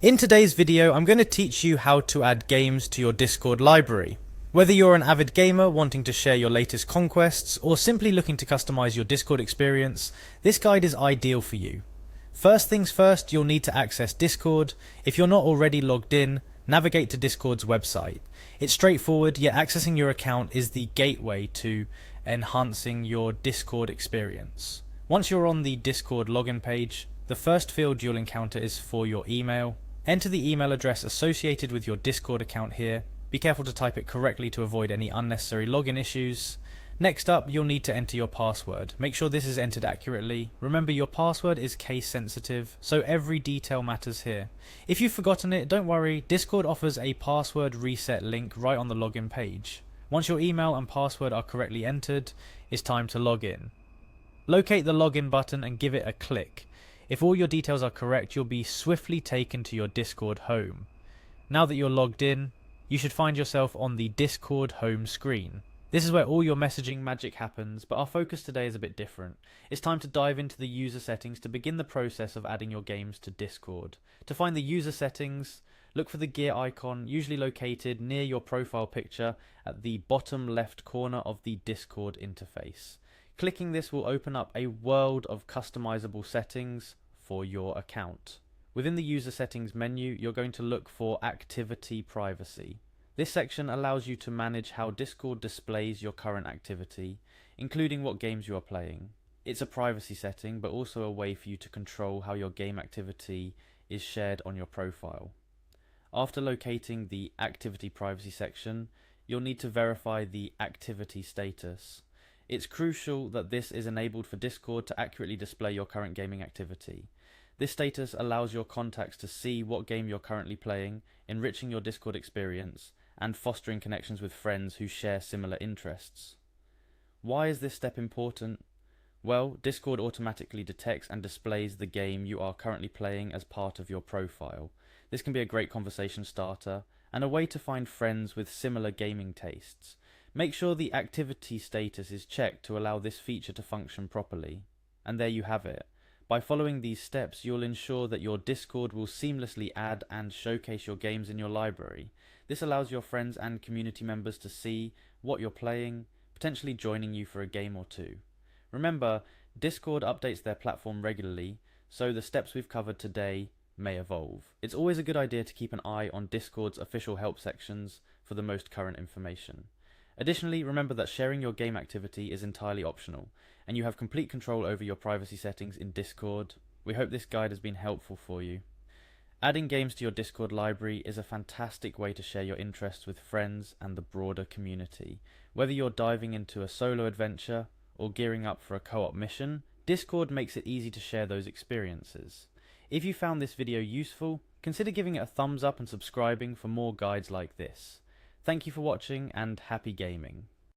In today's video, I'm going to teach you how to add games to your Discord library. Whether you're an avid gamer wanting to share your latest conquests, or simply looking to customize your Discord experience, this guide is ideal for you. First things first, you'll need to access Discord. If you're not already logged in, navigate to Discord's website. It's straightforward, yet accessing your account is the gateway to enhancing your Discord experience. Once you're on the Discord login page, the first field you'll encounter is for your email. Enter the email address associated with your Discord account here. Be careful to type it correctly to avoid any unnecessary login issues. Next up, you'll need to enter your password. Make sure this is entered accurately. Remember, your password is case sensitive, so every detail matters here. If you've forgotten it, don't worry, Discord offers a password reset link right on the login page. Once your email and password are correctly entered, it's time to log in. Locate the login button and give it a click. If all your details are correct, you'll be swiftly taken to your Discord home. Now that you're logged in, you should find yourself on the Discord home screen. This is where all your messaging magic happens, but our focus today is a bit different. It's time to dive into the user settings to begin the process of adding your games to Discord. To find the user settings, look for the gear icon, usually located near your profile picture at the bottom left corner of the Discord interface. Clicking this will open up a world of customizable settings for your account. Within the user settings menu, you're going to look for activity privacy. This section allows you to manage how Discord displays your current activity, including what games you are playing. It's a privacy setting, but also a way for you to control how your game activity is shared on your profile. After locating the activity privacy section, you'll need to verify the activity status. It's crucial that this is enabled for Discord to accurately display your current gaming activity. This status allows your contacts to see what game you're currently playing, enriching your Discord experience, and fostering connections with friends who share similar interests. Why is this step important? Well, Discord automatically detects and displays the game you are currently playing as part of your profile. This can be a great conversation starter, and a way to find friends with similar gaming tastes. Make sure the activity status is checked to allow this feature to function properly. And there you have it. By following these steps, you'll ensure that your Discord will seamlessly add and showcase your games in your library. This allows your friends and community members to see what you're playing, potentially joining you for a game or two. Remember, Discord updates their platform regularly, so the steps we've covered today may evolve. It's always a good idea to keep an eye on Discord's official help sections for the most current information. Additionally, remember that sharing your game activity is entirely optional, and you have complete control over your privacy settings in Discord. We hope this guide has been helpful for you. Adding games to your Discord library is a fantastic way to share your interests with friends and the broader community. Whether you're diving into a solo adventure or gearing up for a co-op mission, Discord makes it easy to share those experiences. If you found this video useful, consider giving it a thumbs up and subscribing for more guides like this. Thank you for watching and happy gaming.